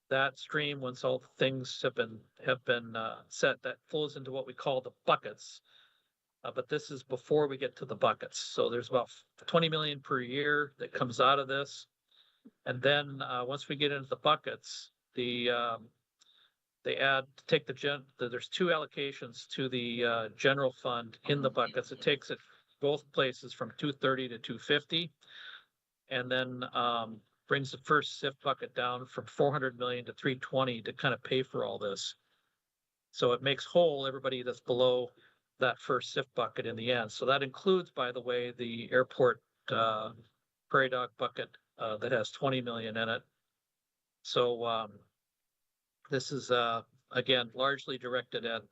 That stream, once all the things have been set, that flows into what we call the buckets. But this is before we get to the buckets. So there's about 20 million per year that comes out of this. And then once we get into the buckets, they take there's two allocations to the general fund in the buckets. It takes it both places from 230 to 250, and then brings the first SIF bucket down from 400 million to 320 to kind of pay for all this. So it makes whole everybody that's below that first SIF bucket in the end. So that includes, by the way, the airport prairie dog bucket that has 20 million in it. So this is, again, largely directed at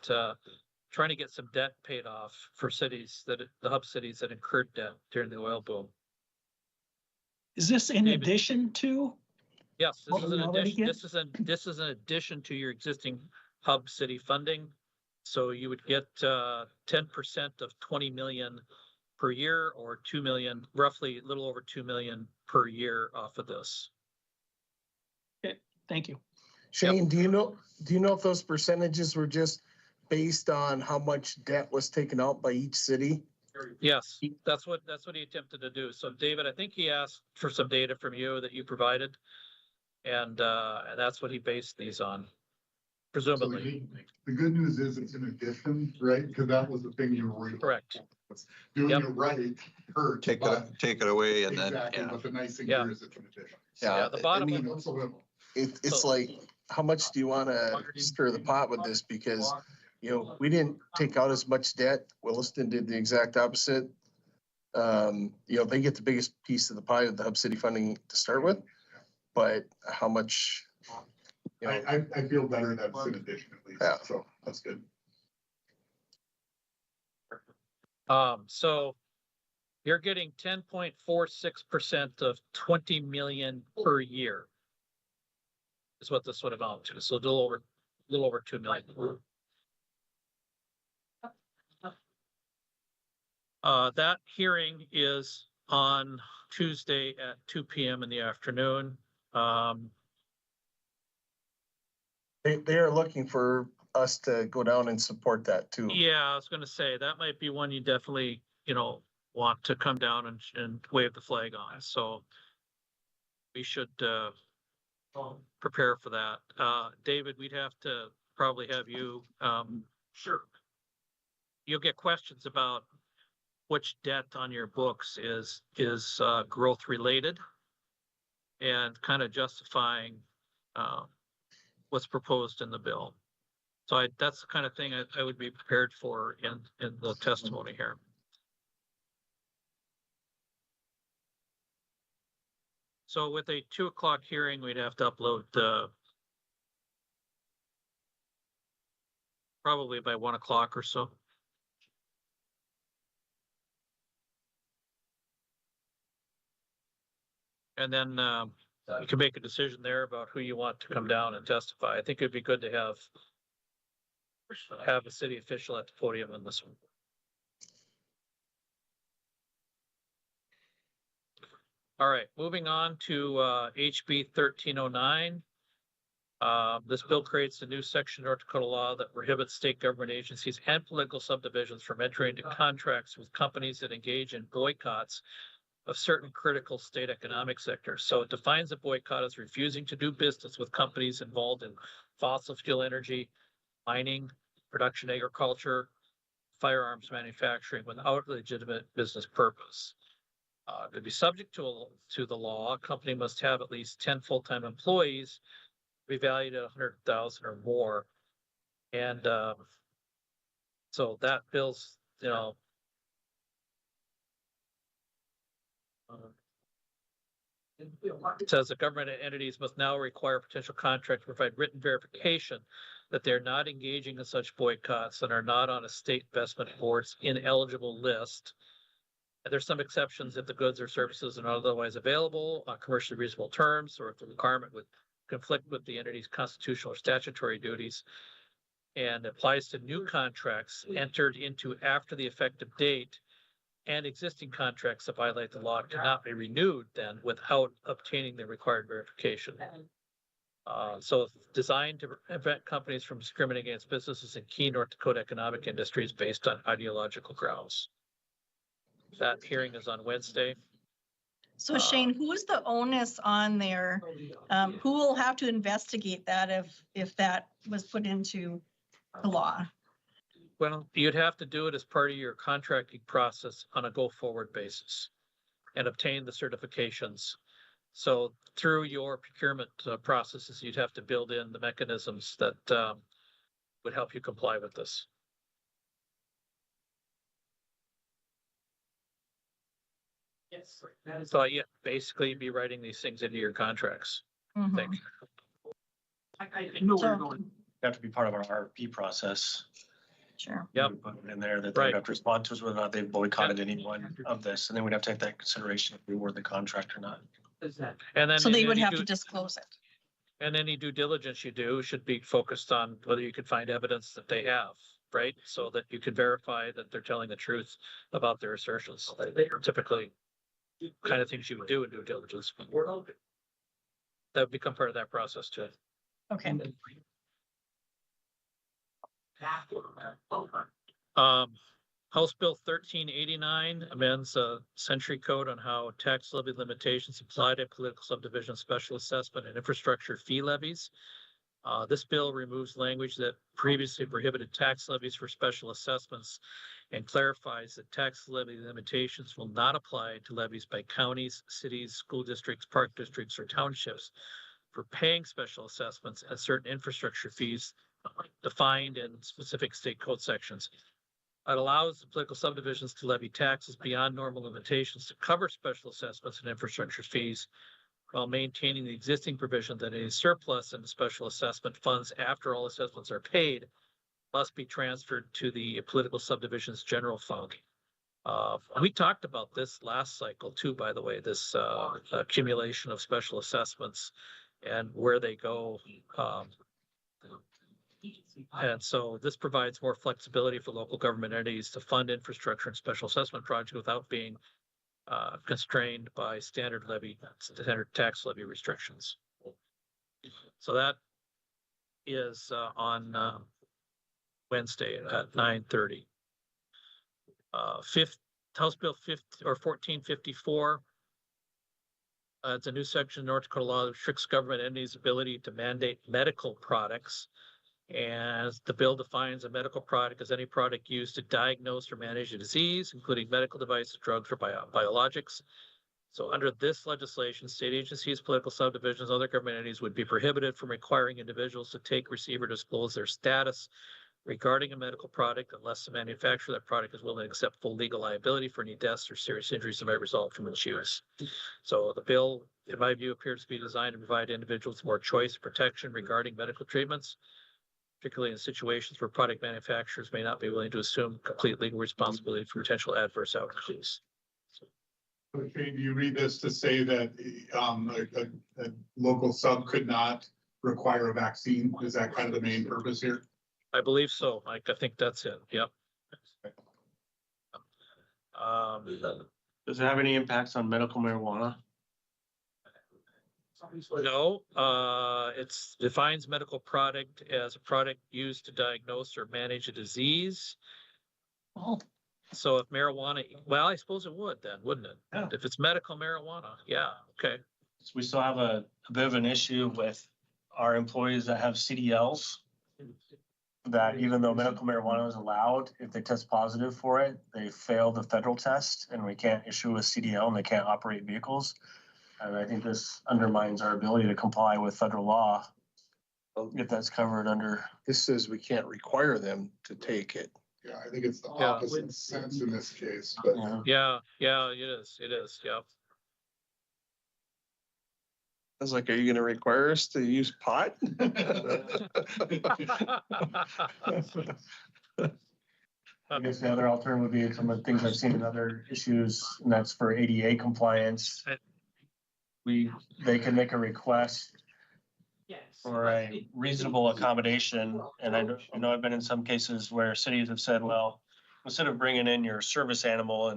trying to get some debt paid off for cities the hub cities that incurred debt during the oil boom. Is this in David. addition to? Yes, this What is we an already addition. get? This is an addition to your existing hub city funding. So you would get 10% of 20 million per year, or 2 million, roughly a little over 2 million per year off of this. Okay, thank you. Shane, do you know if those percentages were just based on how much debt was taken out by each city? Yes, that's what he attempted to do. So David, I think he asked for some data from you that you provided, and that's what he based these on, presumably. The good news is it's an addition, right? Because that was the thing you were worried about. Correct. Doing Yep. it right hurt. Take but- it away and then, Exactly, yeah. but the nice thing Yeah. here is it's an addition. Yeah, the bottom I And mean, it's a little. it's So- like, how much do you want to stir the pot with this? Because, we didn't take out as much debt. Williston did the exact opposite. They get the biggest piece of the pie of the hub city funding to start with, but how much, I feel better that it's an addition at least, Yeah. so that's good. So you're getting 10.46% of 20 million per year is what this would amount to. So a little over 2 million. That hearing is on Tuesday at 2 p.m. in the afternoon. they are looking for us to go down and support that too. Yeah, I was gonna say, that might be one you definitely, want to come down and wave the flag on, so we should, prepare for that. David, we'd have to probably have you, sure. You'll get questions about which debt on your books is growth related, and kind of justifying, what's proposed in the bill. So that's the kind of thing I would be prepared for in the testimony here. So with a 2 o'clock hearing, we'd have to upload probably by 1 o'clock or so. And then you can make a decision there about who you want to come down and testify. I think it'd be good to have a city official at the podium in this one. All right, moving on to HB 1309. This bill creates a new section of North Dakota law that prohibits state government agencies and political subdivisions from entering into contracts with companies that engage in boycotts of certain critical state economic sectors. So it defines a boycott as refusing to do business with companies involved in fossil fuel energy, mining, production agriculture, firearms manufacturing without legitimate business purpose. To be subject to the law, a company must have at least 10 full-time employees, be valued at 100,000 or more. And so that bill's, it says that government entities must now require potential contracts to provide written verification that they're not engaging in such boycotts and are not on a state investment board's ineligible list. And there's some exceptions if the goods or services are not otherwise available on commercially reasonable terms, or if the requirement would conflict with the entity's constitutional or statutory duties, and applies to new contracts entered into after the effective date, and existing contracts that violate the law cannot be renewed then without obtaining the required verification. So it's designed to prevent companies from discriminating against businesses in key North Dakota economic industries based on ideological grounds. That hearing is on Wednesday. So Shane, who is the onus on there? Who will have to investigate that if that was put into the law? Well, you'd have to do it as part of your contracting process on a go-forward basis and obtain the certifications. So through your procurement processes, you'd have to build in the mechanisms that would help you comply with this. Yes. That is. So yeah, basically you'd be writing these things into your contracts. I think. I know where you're So- going. Have to be part of our RFP process. Sure. Yep. We put it in there that they Right. would have to respond to us whether or not they've boycotted anyone of this, and then we'd have to take that consideration if we award the contract or not. Is that? And then So they would any have due- to disclose it. And any due diligence you do should be focused on whether you can find evidence that they have, right? So that you can verify that they're telling the truth about their assertions. They are typically kind of things you would do in due diligence. That would become part of that process too. Okay. House Bill 1389 amends Century Code on how tax levy limitations apply to political subdivision special assessment and infrastructure fee levies. This bill removes language that previously prohibited tax levies for special assessments and clarifies that tax levy limitations will not apply to levies by counties, cities, school districts, park districts, or townships for paying special assessments and certain infrastructure fees defined in specific state code sections. It allows the political subdivisions to levy taxes beyond normal limitations to cover special assessments and infrastructure fees while maintaining the existing provision that any surplus in the special assessment funds after all assessments are paid must be transferred to the political subdivision's general fund. We talked about this last cycle too, by the way, this accumulation of special assessments and where they go. And so this provides more flexibility for local government entities to fund infrastructure and special assessment projects without being constrained by standard tax levy restrictions. So that is on Wednesday at 9:30. House Bill 1454. It's a new section of North Dakota law that restricts government entities' ability to mandate medical products. And the bill defines a medical product as any product used to diagnose or manage a disease, including medical devices, drugs, or biologics. So under this legislation, state agencies, political subdivisions, other government entities would be prohibited from requiring individuals to take, receive, or disclose their status regarding a medical product unless the manufacturer of that product is willing to accept full legal liability for any deaths or serious injuries that might result from its use. So the bill, in my view, appears to be designed to provide individuals more choice and protection regarding medical treatments, particularly in situations where product manufacturers may not be willing to assume complete legal responsibility for potential adverse outcomes. So Shane, do you read this to say that, a local sub could not require a vaccine? Is that kind of the main purpose here? I believe so. I think that's it. Yep. Does it have any impacts on medical marijuana? No, it's defines medical product as a product used to diagnose or manage a disease. Oh, So if marijuana, well, I suppose it would then, wouldn't it? Yeah. If it's medical marijuana, yeah, okay. So we still have a bit of an issue with our employees that have CDLs. That even though medical marijuana is allowed, if they test positive for it, they fail the federal test and we can't issue a CDL and they can't operate vehicles. And I think this undermines our ability to comply with federal law. If that's covered under, This says we can't require them to take it. Yeah, I think it's the Yeah. opposite sense in this case, but. Yeah, it is, yeah. I was like, are you gonna require us to use pot? I guess the other alternative would be some of the things I've seen in other issues, and that's for ADA compliance. They can make a request Yes. for a reasonable accommodation, and I know I've been in some cases where cities have said, well, instead of bringing in your service animal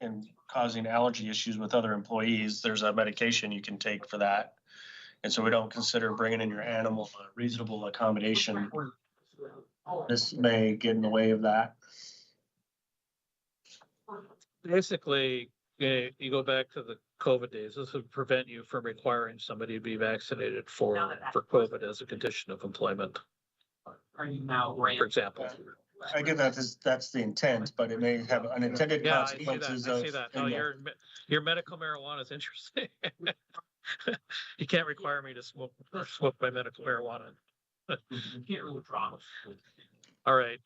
and causing allergy issues with other employees, there's a medication you can take for that. And so we don't consider bringing in your animal a reasonable accommodation. This may get in the way of that. Basically, you go back to the COVID days, this would prevent you from requiring somebody to be vaccinated for COVID as a condition of employment, Are you now? for example. I get that, that's the intent, but it may have unintended Yeah, I see that, consequences I see that. No, your medical marijuana is interesting. You can't require me to smoke my medical marijuana. You can't really draw. All right,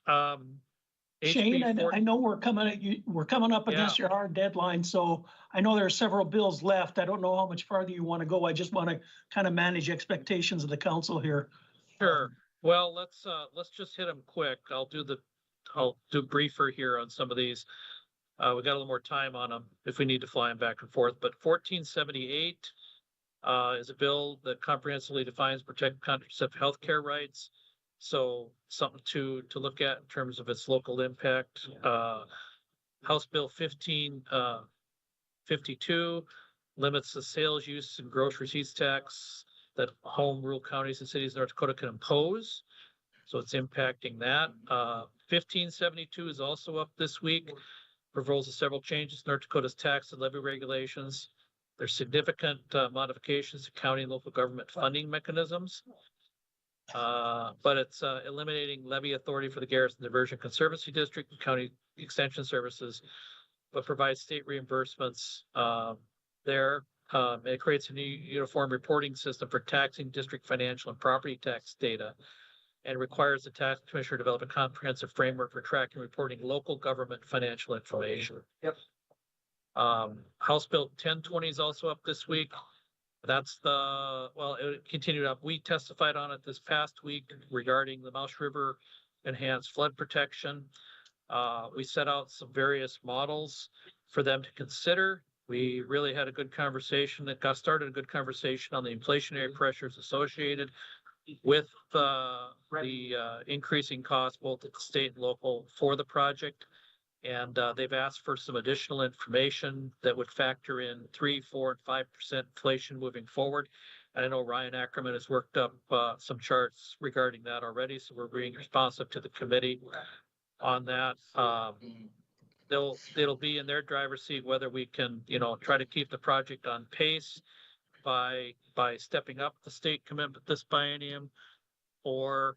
Shane, HB I know we're coming up against your hard deadline, so I know there are several bills left. I don't know how much farther you want to go. I just want to kind of manage expectations of the council here. Sure. Well, let's just hit them quick. I'll do briefer here on some of these. We got a little more time on them if we need to fly them back and forth, but 1478 is a bill that comprehensively defines protect contraceptive healthcare rights. So something to look at in terms of its local impact. House Bill 1552 limits the sales use and gross receipts tax that home rule counties and cities of North Dakota can impose. So it's impacting that. 1572 is also up this week. Proposes several changes to North Dakota's tax and levy regulations. There's significant modifications to county and local government funding mechanisms. But it's eliminating levy authority for the Garrison Diversion Conservancy District and County Extension Services, but provides state reimbursements there. It creates a new uniform reporting system for taxing district financial and property tax data, and requires the tax commissioner to develop a comprehensive framework for tracking and reporting local government financial information. Yep. House Bill 1020 is also up this week. That's it continued up. We testified on it this past week regarding the Mouse River enhanced flood protection. We set out some various models for them to consider. We really had a good conversation. It got started a good conversation on the inflationary pressures associated with the increasing costs both at the state and local for the project. And they've asked for some additional information that would factor in 3%, 4%, and 5% inflation moving forward. And I know Ryan Ackerman has worked up some charts regarding that already, so we're being responsive to the committee on that. It'll be in their driver's seat whether we can, try to keep the project on pace by stepping up the state commitment this biennium, or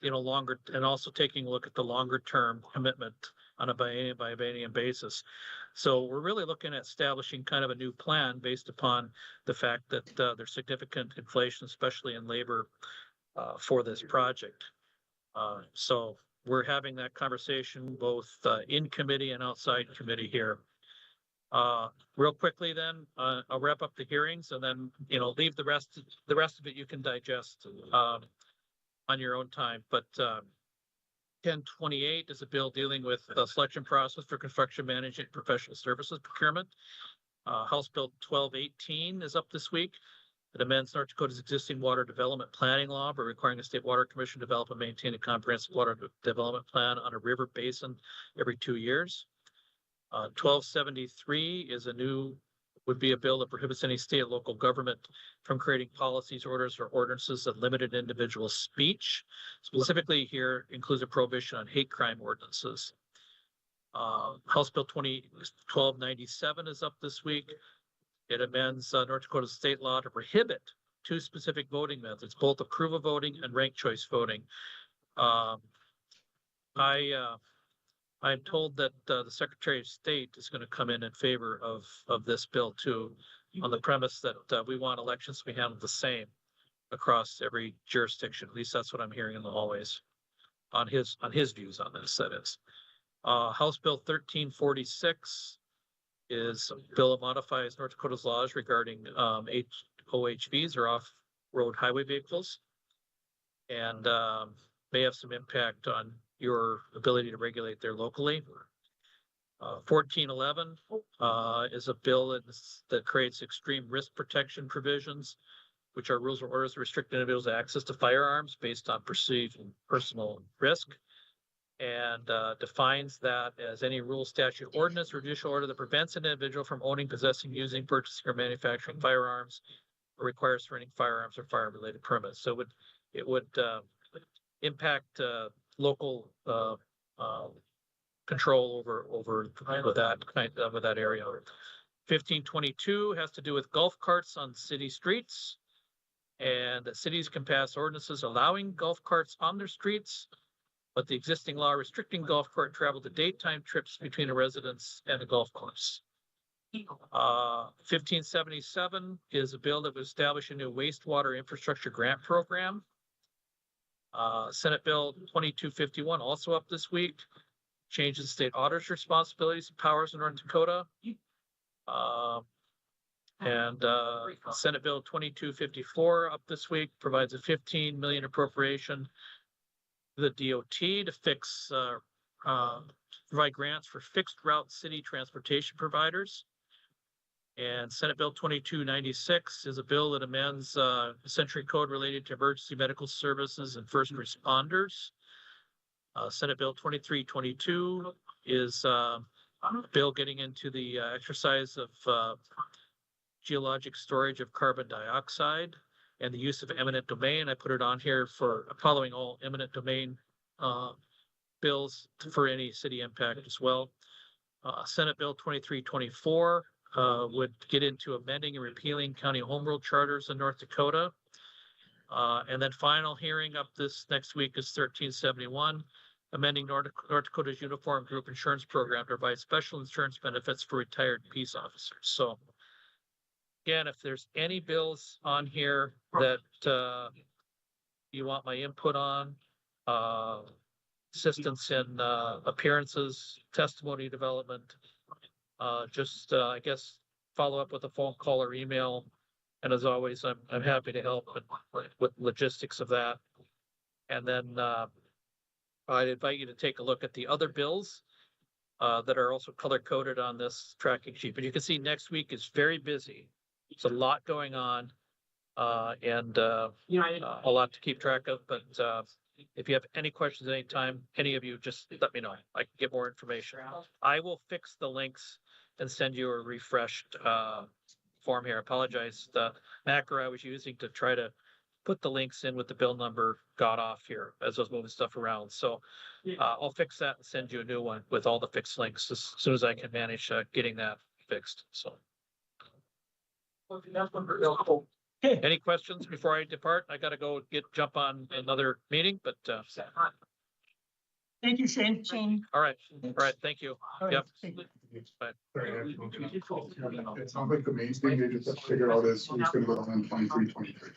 longer, and also taking a look at the longer term commitment on a biennium by biennium basis. So we're really looking at establishing kind of a new plan based upon the fact that there's significant inflation, especially in labor, for this project. So we're having that conversation both in committee and outside committee here. Real quickly then, I'll wrap up the hearings and then, leave the rest of it you can digest on your own time. But 1028 is a bill dealing with the selection process for construction management professional services procurement. House Bill 1218 is up this week. It amends North Dakota's existing water development planning law by requiring a state water commission to develop and maintain a comprehensive water development plan on a river basin every 2 years. 1273 is would be a bill that prohibits any state or local government from creating policies, orders, or ordinances that limited individual speech. Specifically here includes a prohibition on hate crime ordinances. House Bill 1297 is up this week. It amends North Dakota state law to prohibit 2 specific voting methods, both approval voting and ranked choice voting. I'm told that the Secretary of State is going to come in favor of this bill too, on the premise that we want elections to be handled the same across every jurisdiction. At least that's what I'm hearing in the hallways on his views on this, that is. House Bill 1346 is a bill that modifies North Dakota's laws regarding OHVs, or off-road highway vehicles, and may have some impact on your ability to regulate there locally. 1411 is a bill that creates extreme risk protection provisions, which are rules or orders that restrict individuals' access to firearms based on perceived personal risk, and defines that as any rule, statute, ordinance, or judicial order that prevents an individual from owning, possessing, using, purchasing, or manufacturing firearms, or requires surrendering firearms or fire-related permits. So it would impact local control over that area. 1522 has to do with golf carts on city streets, and that cities can pass ordinances allowing golf carts on their streets, but the existing law restricting golf cart travel to daytime trips between a residence and a golf course. 1577 is a bill that would establish a new wastewater infrastructure grant program. Senate Bill 2251, also up this week, changes the state auditor's responsibilities and powers in North Dakota. Senate Bill 2254 up this week provides a $15 million appropriation to the DOT to provide grants for fixed route city transportation providers. And Senate Bill 2296 is a bill that amends the Century Code related to emergency medical services and first responders. Senate Bill 2322 is a bill getting into the exercise of geologic storage of carbon dioxide and the use of eminent domain. I put it on here for following all eminent domain bills for any city impact as well. Senate Bill 2324 would get into amending and repealing county home rule charters in North Dakota. And then final hearing up this next week is 1371, amending North Dakota's Uniform Group Insurance Program to provide special insurance benefits for retired peace officers. So again, if there's any bills on here that you want my input on, assistance in appearances, testimony development, I guess, follow up with a phone call or email. And as always, I'm happy to help with logistics of that. And then I'd invite you to take a look at the other bills that are also color coded on this tracking sheet. But you can see next week is very busy. It's a lot going on and a lot to keep track of. But if you have any questions at any time, any of you, just let me know. I can get more information. I will fix the links and send you a refreshed form here. I apologize. The macro I was using to try to put the links in with the bill number got off here as I was moving stuff around. So I'll fix that and send you a new one with all the fixed links as soon as I can manage getting that fixed. So. Okay. Any questions before I depart? I got to go jump on another meeting, but Thank you, Shane. Shane. all right. Thank you. All right. Yep. Sorry, it sounds like the main thing they just have to figure out is who's gonna go on 23, 23.